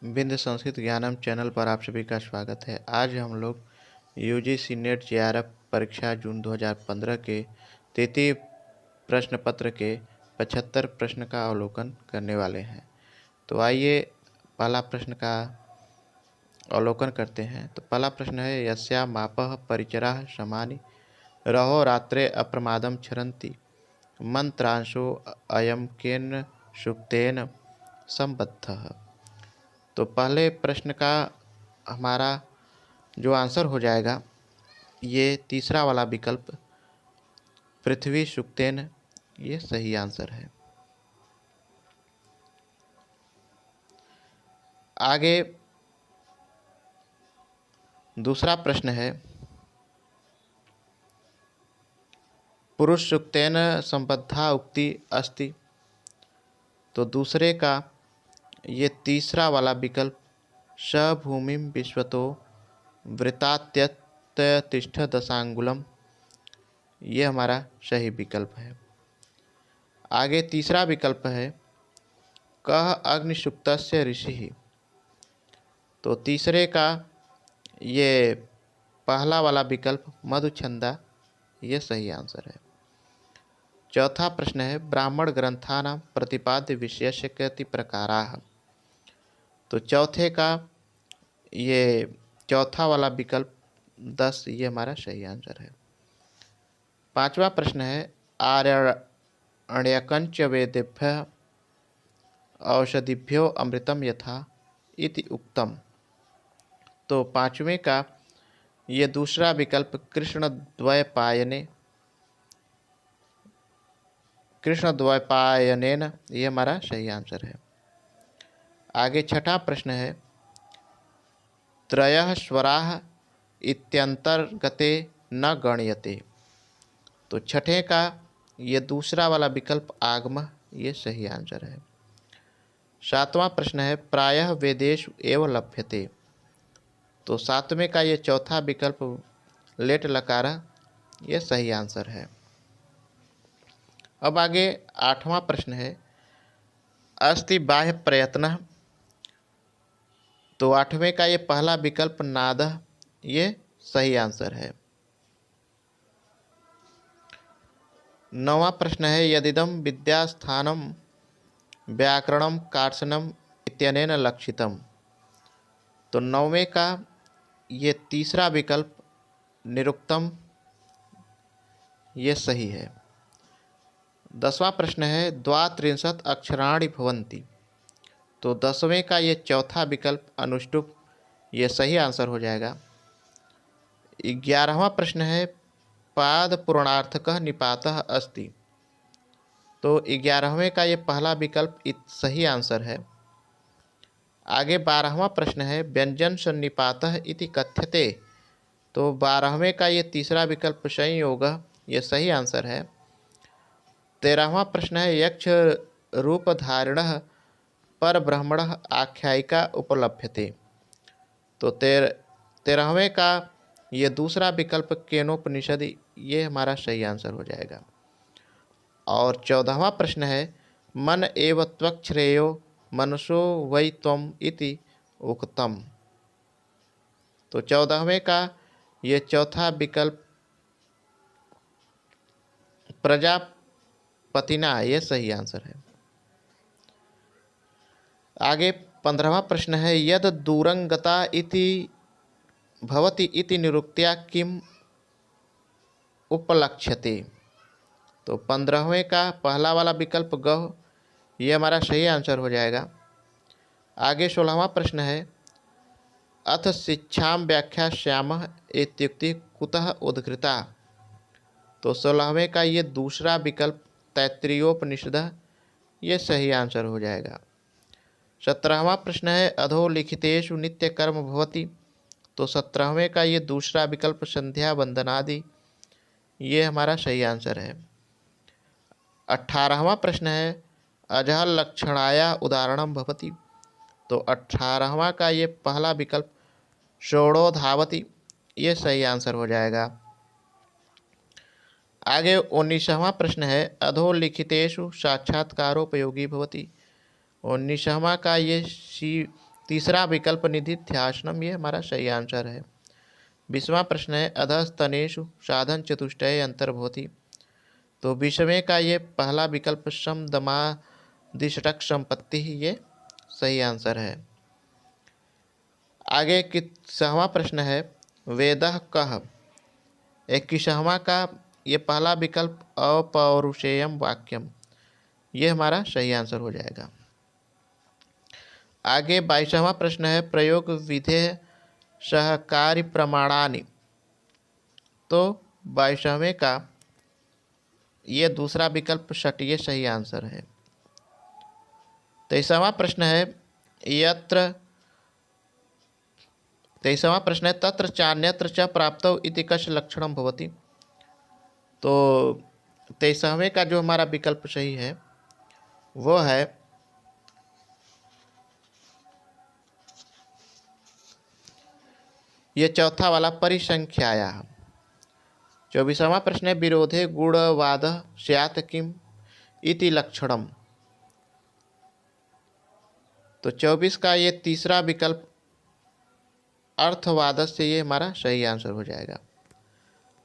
बिंद संस्कृत ज्ञानम चैनल पर आप सभी का स्वागत है। आज हम लोग यूजीसी नेट जेआरएफ परीक्षा जून 2015 के तृतीय प्रश्न पत्र के 75 प्रश्न का अवलोकन करने वाले हैं। तो आइए पहला प्रश्न का अवलोकन करते हैं। तो पहला प्रश्न है यस्या मापः परिचराः समानि रहो रात्रे अप्रमादम क्षरन्ति मंत्रांशो अयम केन सुक्तेन संबद्धः। तो पहले प्रश्न का हमारा जो आंसर हो जाएगा ये तीसरा वाला विकल्प पृथ्वी सुक्तेन, ये सही आंसर है। आगे दूसरा प्रश्न है पुरुष सुक्तेन संबद्धा उक्ति अस्ति। तो दूसरे का ये तीसरा वाला विकल्प स भूमिम विश्वतो वृतात्यतिष्ठ दशांगुलम, ये हमारा सही विकल्प है। आगे तीसरा विकल्प है कह अग्निसुक्तस्य ऋषि। तो तीसरे का ये पहला वाला विकल्प मधुछंदा, ये सही आंसर है। चौथा प्रश्न है ब्राह्मण ग्रंथानां प्रतिपाद्य विषयस्य कति प्रकाराः। तो चौथे का ये चौथा वाला विकल्प 10, ये हमारा सही आंसर है। पांचवा प्रश्न है आर्यण्यकंच वेदेभ्यः औषधिभ्यो अमृतम यथा इति उक्तम। तो पांचवें का ये दूसरा विकल्प कृष्णद्वैपायनेन, ये हमारा सही आंसर है। आगे छठा प्रश्न है त्रयः स्वराः इत्यंतर्गते न गण्यते। तो छठे का ये दूसरा वाला विकल्प आगमः, ये सही आंसर है। सातवां प्रश्न है प्रायः वेदेषु एव लभ्यते। तो सातवें का ये चौथा विकल्प लेट लकारः, ये सही आंसर है। अब आगे आठवां प्रश्न है अस्ति बाह्य प्रयत्न। तो आठवें का ये पहला विकल्प नादः, ये सही आंसर है। नौवां प्रश्न है यदिदं विद्यास्थानम व्याकरणम कार्षणम इत्यनेन लक्षितम। तो नौवें का ये तीसरा विकल्प निरुक्तम, ये सही है। 10वां प्रश्न है द्वात्रिंशत् अक्षराणि भवन्ति। तो 10वें का ये चौथा विकल्प अनुष्टुप, ये सही आंसर हो जाएगा। 11वां प्रश्न है पाद पूर्णार्थकः निपातः अस्ति। तो 11वें का ये पहला विकल्प सही आंसर है। आगे 12वां प्रश्न है व्यंजन सन्निपातः इति कथ्यते। तो 12वें का ये तीसरा विकल्प संयोगः, ये सही आंसर है। 13वां प्रश्न है यक्ष रूपधारिणः परब्रह्मणः आख्यायिका उपलभ्यते। तो 13वें का ये दूसरा विकल्प केनोपनिषदि, ये हमारा सही आंसर हो जाएगा। और 14वां प्रश्न है मन एव त्वक्श्रेयो मनसो वै त्वम इति उक्तम। तो 14वें का ये चौथा विकल्प प्रजापतिना, ये सही आंसर है। आगे 15वां प्रश्न है यद दूरंगता इति भवति इति निरुक्त्या किम उपलक्ष्यते। तो 15वें का पहला वाला विकल्प गह, ये हमारा सही आंसर हो जाएगा। आगे 16वां प्रश्न है अथ शिक्षां व्याख्यास्यामः इत्युक्ति कुतः उद्घृता। तो 16वें का ये दूसरा विकल्प तैत्तिरीयोपनिषदः, ये सही आंसर हो जाएगा। 17वां प्रश्न है अधोलिखितेषु नित्य कर्म भवति। तो 17वें का ये दूसरा विकल्प संध्या वंदनादि, ये हमारा सही आंसर है। 18वां प्रश्न है अजह लक्षणाया उदाहरणम भवति। तो 18वां का ये पहला विकल्प षोडो धावति, ये सही आंसर हो जाएगा। आगे 19वां प्रश्न है अधोलिखितेषु साक्षात्कारोपयोगी भवति। 19वां का ये तीसरा विकल्प निधिध्यासनम, ये हमारा सही आंसर है। 20वां प्रश्न है अधस्तनेषु साधन चतुष्टय अंतर्भवति। तो 20वें का ये पहला विकल्प सम दमादिषटक संपत्ति ही ये सही आंसर है। आगे 21वां प्रश्न है वेदः कः। 21वां का ये पहला विकल्प अपौरुषेयम वाक्यम, ये हमारा सही आंसर हो जाएगा। आगे 22वां प्रश्न है प्रयोग विधेय सहकारी प्रमाणानि। तो 22वें का ये दूसरा विकल्प षट, ये सही आंसर है। 23वां प्रश्न है तत्र चान्यत्र च प्राप्तौ इति कस्य लक्षणं भवति। तो 23वें का जो हमारा विकल्प सही है वो है ये चौथा वाला परिसंख्याया। 24वां प्रश्न है विरोधे गुणवाद स्यात् किम इति लक्षणम। तो 24 का ये तीसरा विकल्प अर्थवाद से, ये हमारा सही आंसर हो जाएगा।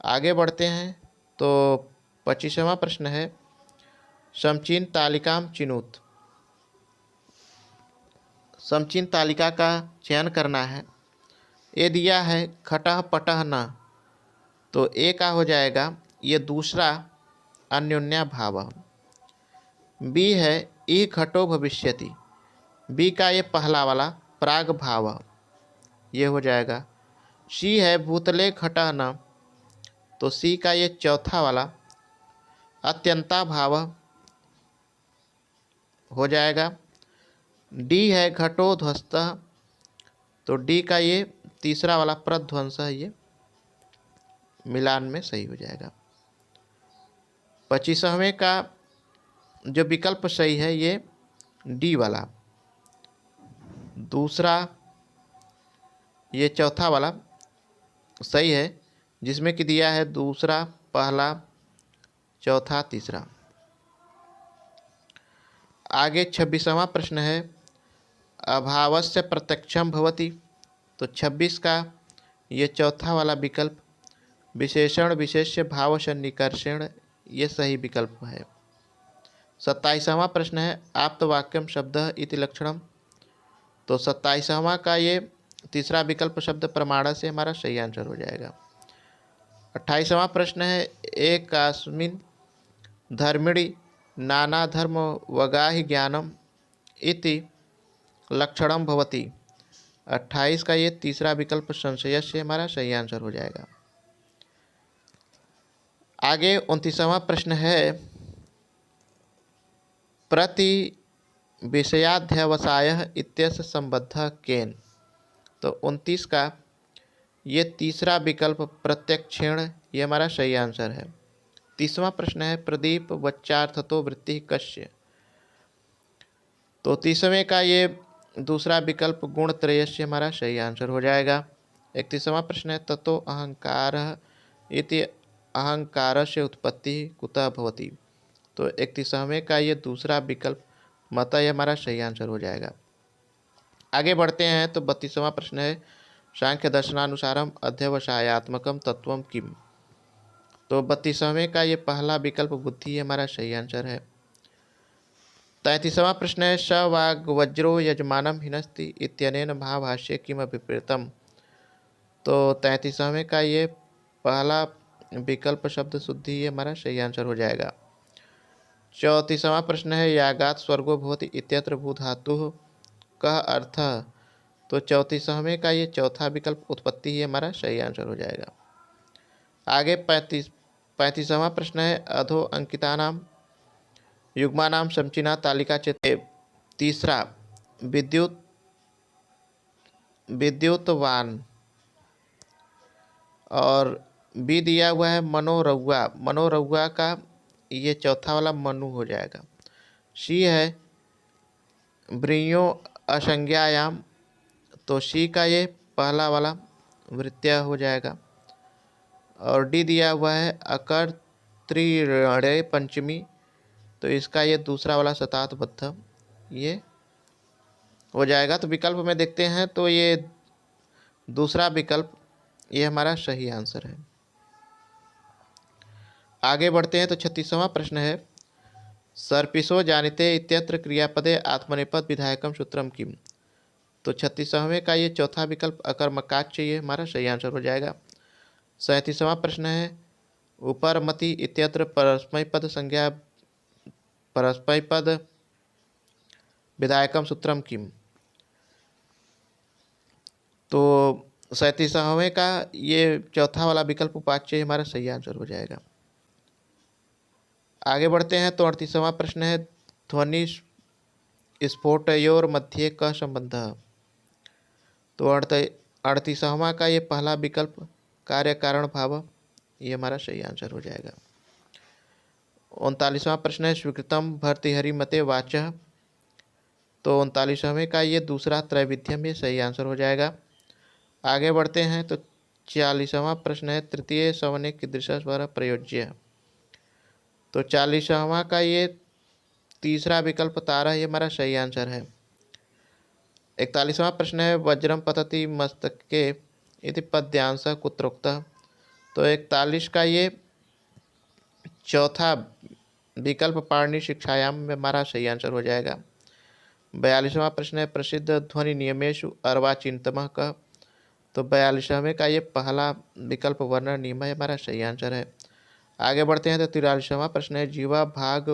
आगे बढ़ते हैं तो 25वां प्रश्न है समचीन तालिकाम चिनुत। समचीन तालिका का चयन करना है। ये दिया है खटह पटह न, तो ए का हो जाएगा ये दूसरा अन्योन्या भाव। बी है ई घटो भविष्यति, बी का ये पहला वाला प्राग भाव, ये हो जाएगा। सी है भूतले घटः न, तो सी का ये चौथा वाला अत्यंता भाव हो जाएगा। डी है घटो ध्वस्तः, तो डी का ये तीसरा वाला प्रध्वंस है, ये मिलान में सही हो जाएगा। 25वें का जो विकल्प सही है ये डी वाला, दूसरा ये चौथा वाला सही है, जिसमें कि दिया है दूसरा, पहला, चौथा, तीसरा। आगे 26वां प्रश्न है अभावस्य प्रत्यक्षम भवति। तो 26 का ये चौथा वाला विकल्प विशेषण विशेष्य भाव सन्निकर्षण, ये सही विकल्प है। 27वां प्रश्न है आप्तवाक्यम शब्द इति लक्षणम। तो 27वां का ये तीसरा विकल्प शब्द प्रमाण से हमारा सही आंसर हो जाएगा। 28वां प्रश्न है एकस्मिन् धर्मिणि नाना धर्म वगाहि ज्ञानम इति लक्षणम भवति। 28 का ये तीसरा विकल्प संशय से हमारा सही आंसर हो जाएगा। आगे 29वां प्रश्न है प्रति विषयाध्यवसाय इत्यस्य संबद्ध केन। तो 29 का ये तीसरा विकल्प प्रत्यक्षेण, ये हमारा सही आंसर है। 30वां प्रश्न है प्रदीप वच्चार्थतो वृत्ति कस्य। तो 30वें का ये दूसरा विकल्प गुण त्रयस्य हमारा सही आंसर हो जाएगा। 31वां प्रश्न है ततो अहंकारः इति अहंकारस्य उत्पत्ति कुतः भवति। तो 31वें का ये दूसरा विकल्प मत, ये हमारा सही आंसर हो जाएगा। आगे बढ़ते हैं तो 32वां प्रश्न है सांख्य दर्शनानुसारम अध्यवसायात्मकम तत्वम किम। तो 32वें का ये पहला विकल्प बुद्धि, ये हमारा सही आंसर है। 33वां प्रश्न है स वाग्वज्रो यजमानम हिनस्ति इत्यनेन महाभाष्ये किम अभिप्रेतम। तो 33वें का ये पहला विकल्प शब्द शुद्धि, ये हमारा सही आंसर हो जाएगा। 34वां प्रश्न है यागात स्वर्गो भवति इत्यत्र भू धातु कः अर्थ। तो 34वें का ये चौथा विकल्प उत्पत्ति, ही हमारा सही आंसर हो जाएगा। आगे 35वां प्रश्न है अधो अंकितानाम युग्मानाम समचिना तालिका चित्ते। तीसरा विद्युतवान, और बी दिया हुआ है मनोरौआ, मनोरौआ का ये चौथा वाला मनु हो जाएगा। सी है ब्रियो असंज्ञायाम, तो सी का ये पहला वाला वृत्तिया हो जाएगा। और डी दिया हुआ है अकर त्रिणे पंचमी, तो इसका ये दूसरा वाला शतातबद्ध, ये हो जाएगा। तो विकल्प में देखते हैं तो ये दूसरा विकल्प ये हमारा सही आंसर है। आगे बढ़ते हैं तो 36वां प्रश्न है, सर्पिशो जानिते इत्यत्र क्रियापदे आत्मनेपद विधायकम सूत्रम किम। तो 36वें का ये चौथा विकल्प अकर्मकाच्य ये हमारा सही आंसर हो जाएगा। 37वां प्रश्न है, उपरमति इत्यत्र परस्मैपद संज्ञा परस्मैपद विधायकम सूत्रम किम। तो 37वें का ये चौथा वाला विकल्प उपाच्य हमारा सही आंसर हो जाएगा। आगे बढ़ते हैं तो 38वां प्रश्न है, ध्वनि स्फोटयोर मध्ये का संबंध। तो 38वां का ये पहला विकल्प कार्य कारण भाव ये हमारा सही आंसर हो जाएगा। 39वां प्रश्न है, स्वीकृतम भर्तृहरि मते वाचः। तो 39वें का ये दूसरा त्रैविध्यम ये सही आंसर हो जाएगा। आगे बढ़ते हैं तो 40वां प्रश्न है, तृतीय सवने कीदृश स्वर प्रयोज्य। तो 40वां का ये तीसरा विकल्प तारा ये हमारा सही आंसर है। 41वां प्रश्न है, वज्रम पतति मस्तके इति पद्यांश कुत्रोक्तः। तो 41 का ये चौथा विकल्प पाणिनि शिक्षायाम में हमारा सही आंसर हो जाएगा। 42वां प्रश्न है, प्रसिद्ध ध्वनि नियमेषु अर्वाचीनतमः कः। तो 42वें का ये पहला विकल्प वर्ण नियम है हमारा सही आंसर है। आगे बढ़ते हैं तो 43वां प्रश्न है, जीवा भाग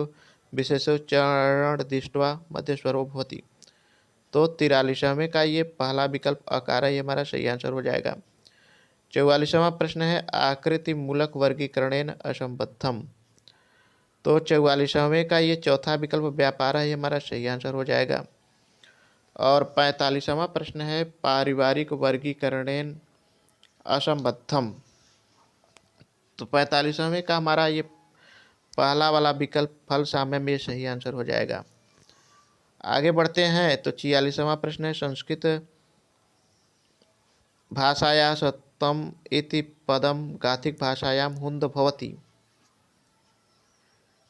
विशेषोच्चारण दृष्ट्वा मध्य स्वरो भवति। तो 43वें का ये पहला विकल्प अकार है हमारा सही आंसर हो जाएगा। 44वां प्रश्न है, आकृति मूलक वर्गीकरणेन असंबद्धम। तो 44वें का ये चौथा विकल्प व्यापार है हमारा सही आंसर हो जाएगा। और 45वां प्रश्न है, पारिवारिक वर्गीकरणेन असंबद्धम। तो 45वें का हमारा ये पहला वाला विकल्प फल साम्य में सही आंसर हो जाएगा। आगे बढ़ते हैं तो 46वां प्रश्न है, संस्कृत भाषाया सत्यम इति पदम गाथिक भाषायाम हुंद भवति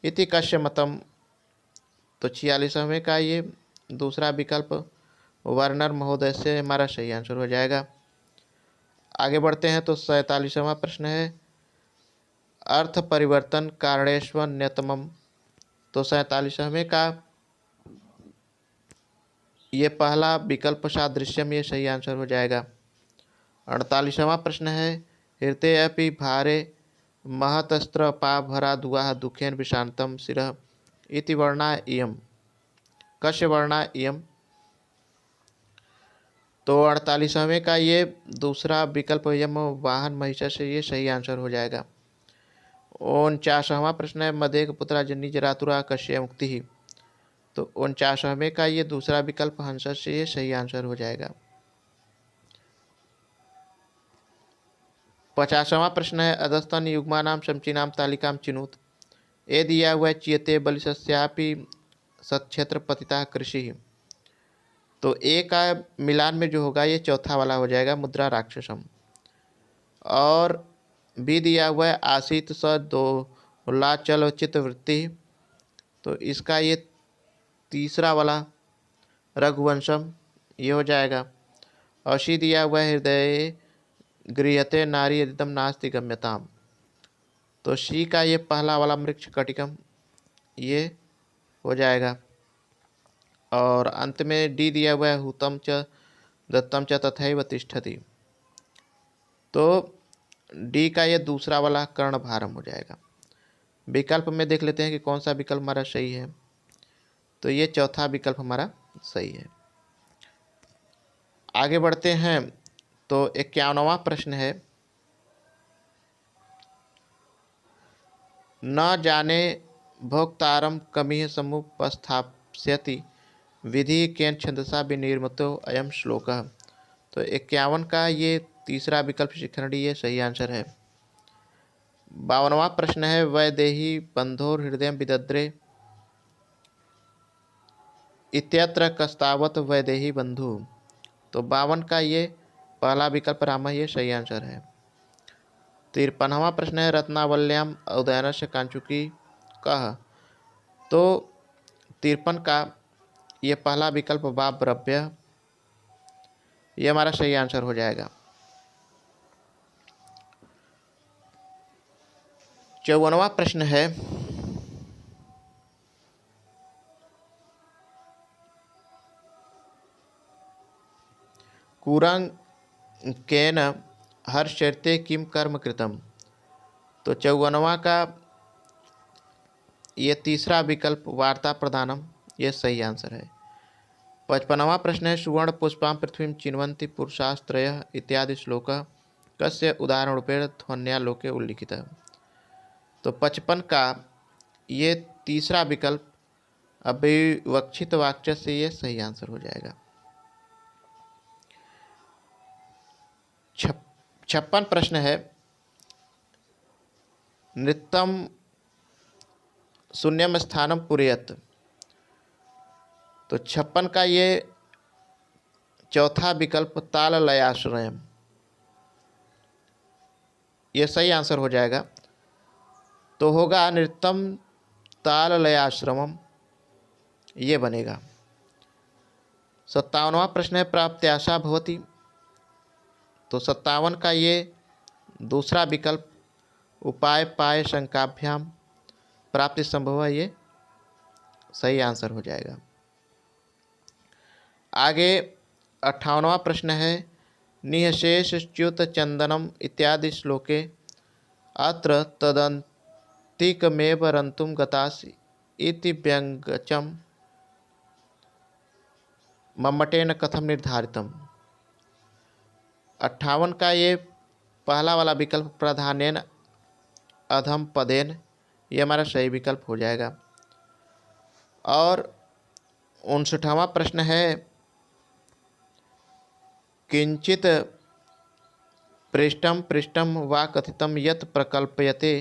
इति कस्य मतम। तो 46वें का ये दूसरा विकल्प वर्नर महोदय से हमारा सही आंसर हो जाएगा। आगे बढ़ते हैं तो 47वां प्रश्न है, अर्थ परिवर्तन कारणेष्वन्यतमम। तो 47वें का ये पहला विकल्प सादृश्यम ये सही आंसर हो जाएगा। 48वां प्रश्न है, हृदय अपि भारे महतस्त्र पा भरा दुआ दुखेन विशांतम शिरः इति वर्णा इयम कस्य वर्णा इयम। तो 48वें का ये दूसरा विकल्प यम वाहन महिषा से ये सही आंसर हो जाएगा। 49वां प्रश्न है, मदेक पुत्रा जन्नी जरातुरा कश्य मुक्ति ही। तो 49वें का ये दूसरा विकल्प हंस से ये सही आंसर हो जाएगा। 50वां प्रश्न है, अधस्तन युग्मानाम समचीनाम तालिकाम चिनुत। ए दिया हुआ चियते बलिस्यापि सत्क्षेत्र पतिता कृषि। तो ए का मिलान में जो होगा ये चौथा वाला हो जाएगा, मुद्रा राक्षसम। और बी दिया हुआ है, आसित स दोला चल चित्तवृत्ति। तो इसका ये तीसरा वाला रघुवंशम ये हो जाएगा। और सी दिया हुआ है, हृदय गृहते नारी एकदम नास्ति गम्यताम। तो सी का ये पहला वाला मृक्ष कटिकम ये हो जाएगा। और अंत में डी दिया हुआ है, हुतम च दत्तम च तथैव तिष्ठति। तो डी का ये दूसरा वाला कर्णभारम हो जाएगा। विकल्प में देख लेते हैं कि कौन सा विकल्प हमारा सही है। तो ये चौथा विकल्प हमारा सही है। आगे बढ़ते हैं तो 51वां प्रश्न है, न जाने भोक्तारम कमिह समुपस्थाप्स्यति विधि केन छंदसा विनिर्मितो अयम श्लोकः। तो 51 का ये तीसरा विकल्प शिखंडी ये सही आंसर है। 52वां प्रश्न है, वैदेही बंधोर हृदय विदद्रे इत्यत्र कस्तावत वैदेही बंधु। तो 52 का ये पहला विकल्प राम ये सही आंसर है। 53वां प्रश्न है, रत्नावल्याम उदयनस्य कांचुकी कह। तो 53 का ये पहला विकल्प वाव्रव्य ये हमारा सही आंसर हो जाएगा। 54वां प्रश्न है, कुरंकेन हर्षयते किम कर्म कृतम। तो 54वां का ये तीसरा विकल्प वार्ता प्रधानम, ये सही आंसर है। 55वां प्रश्न है, सुवर्ण पुष्पां पृथ्वीं चिन्वन्ति पुरुषास्त्रयः इत्यादि श्लोक कस्य उदाहरण रूपेण ध्वन्यालोके उल्लिखितः। तो 55 का ये तीसरा विकल्प अविवक्षित वाक्य से ये सही आंसर हो जाएगा। 56 प्रश्न है, नृत्यम शून्यम स्थानम पुरयत। तो 56 का ये चौथा विकल्प ताल लयाश्रयम, ये सही आंसर हो जाएगा। तो होगा नृत्यम ताल लयाश्रमम, ये बनेगा। 57वां प्रश्न है, प्राप्त्याशा भवति। तो 57 का ये दूसरा विकल्प उपाय पाय शंकाभ्याम प्राप्ति संभव है, ये सही आंसर हो जाएगा। आगे 58वां प्रश्न है, निःशेष च्युत चंदनम इत्यादि श्लोके अत्र तदंतिकमेव रंतुम गतासि इति व्यंग्यम मम्मटेन कथम निर्धारितम। 58 का ये पहला वाला विकल्प प्राधान्यन अधम पदेन, ये हमारा सही विकल्प हो जाएगा। और 59वां प्रश्न है, किंचित पृष्ठम पृष्ठम वा कथितम यत् प्रकल्पयते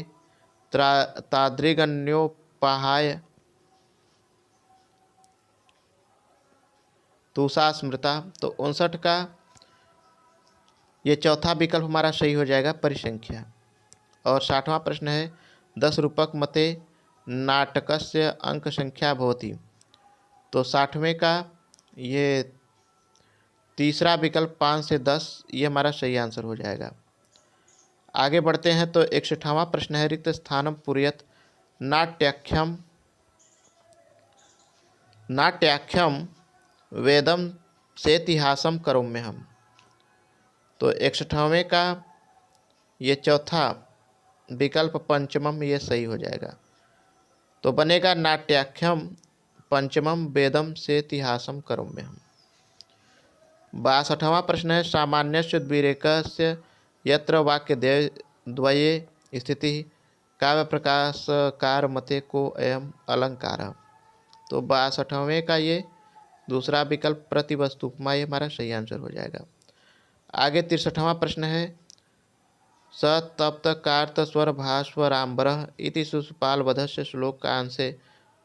तादृगन्योपाहाय तुषा स्मृता। तो 59 का ये चौथा विकल्प हमारा सही हो जाएगा, परिसंख्या। और 60वां प्रश्न है, 10 रूपक मते नाटकस्य अंक संख्या भवति। तो 60वें का ये तीसरा विकल्प 5 से 10, ये हमारा सही आंसर हो जाएगा। आगे बढ़ते हैं तो 61वां प्रश्न है, रिक्त स्थानम पुरयत नाट्याख्यम नाट्याख्यम वेदम से इतिहासम करोम्यहम। तो 61वें का ये चौथा विकल्प पंचमम, ये सही हो जाएगा। तो बनेगा नाट्याख्यम पंचमम वेदम से इतिहासम करोम्यहम। 62वां प्रश्न है, सामान्यस्य द्विरेकस्य यत्र वाक्य द्वये स्थिति काव्य प्रकाशकार मते को अयम अलंकार। तो 62वें का ये दूसरा विकल्प प्रतिवस्तुपमा, ये हमारा सही आंसर हो जाएगा। आगे 63वां प्रश्न है, स तप्त कार्त स्वर भास्वराम्बर इति शिशुपाल वधस्य श्लोक का अंशे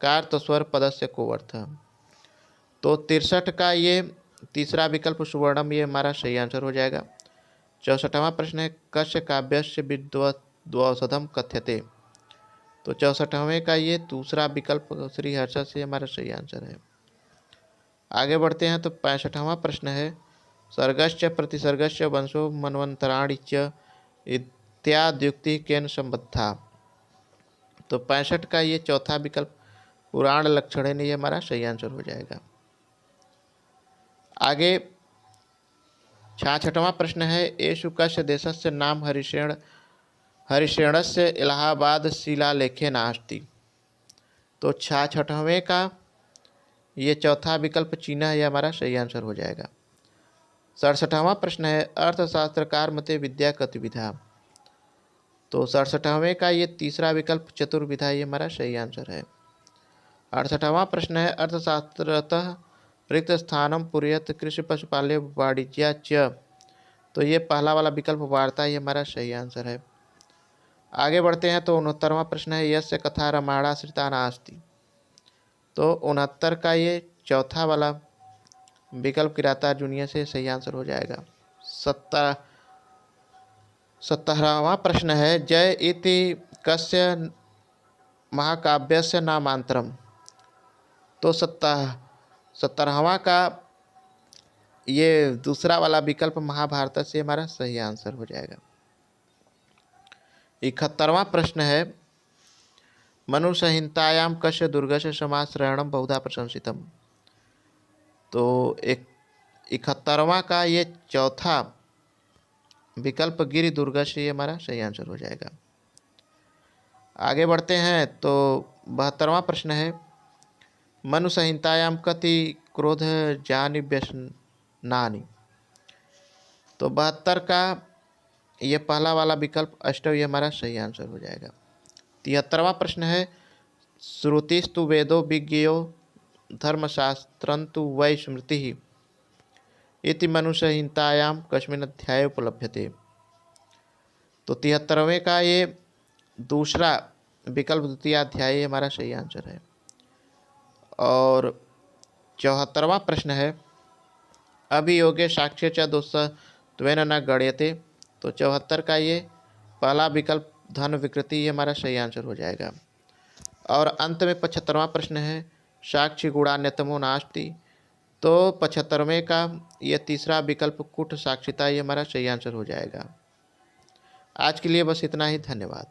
कार्त स्वर पदस्य को अर्थ। तो 63 का ये तीसरा विकल्प सुवर्णम, ये हमारा सही आंसर हो जाएगा। 64वां प्रश्न है, कस्य काव्यस्य विद्वद्वौषधम कथ्यते। तो 64वें का ये दूसरा विकल्प श्रीहर्ष से हमारा सही आंसर है। आगे बढ़ते हैं तो 65वां प्रश्न है, सर्गस्य प्रतिसर्गस्य वंशो मनवंतराणि च इत्याद्युक्ति केन संबद्धा। तो 65 का ये चौथा विकल्प पुराण लक्षण, ये हमारा सही आंसर हो जाएगा। आगे 66वां प्रश्न है, एषु कस्य देशस्य नाम हरिशेणस्य इलाहाबाद शिलालेखे नास्ति। तो 66वें का ये चौथा विकल्प चीना, ये हमारा सही आंसर हो जाएगा। 67वां प्रश्न है, अर्थशास्त्रकार मते विद्या गतिविधा। तो 67वें का ये तीसरा विकल्प चतुर्विधा, ये हमारा सही आंसर है। 68वां प्रश्न है, अर्थशास्त्रतः रिक्त स्थानम पुरयत कृषि पशुपाल्य वाणिज्या च। तो ये पहला वाला विकल्प वार्ता, ये हमारा सही आंसर है। आगे बढ़ते हैं तो 69वां प्रश्न है, यस्य कथा रामायणाश्रिता नास्ति। तो 69 का ये चौथा वाला विकल्प किरातार्जुनीय से सही आंसर हो जाएगा। 70वां प्रश्न है, जय इति कस्य महाकाव्यस्य नामांतरम। तो 70वां का ये दूसरा वाला विकल्प महाभारत से हमारा सही आंसर हो जाएगा। 71वां प्रश्न है, मनु संहितायां कस्य दुर्गस्य समाश्रयणं बहुधा प्रशंसितम। तो 71वां का ये चौथा विकल्प गिरि दुर्ग से ये हमारा सही आंसर हो जाएगा। आगे बढ़ते हैं तो 72वां प्रश्न है, मनु संहितायां कति क्रोध जानि व्यसनानि। तो 72 का ये पहला वाला विकल्प अष्टव ये हमारा सही आंसर हो जाएगा। 73वां प्रश्न है, श्रुतिस्तु वेदो विज्ञेयो धर्मशास्त्रंतु वै स्मृति इति मनु संहितायां कस्मिन् अध्याये उपलभ्यते। तो 73वें का ये दूसरा विकल्प द्वितीय अध्याय हमारा सही आंसर है। और 74वां प्रश्न है, अभियोगे साक्ष्य च दोषत्वेन न गण्यते। तो 74 का ये पहला विकल्प धन विकृति ये हमारा सही आंसर हो जाएगा। और अंत में 75वां प्रश्न है, साक्षी गुणान्यतमो नास्ति। तो 75वें का ये तीसरा विकल्प कुट साक्षिता ये हमारा सही आंसर हो जाएगा। आज के लिए बस इतना ही, धन्यवाद।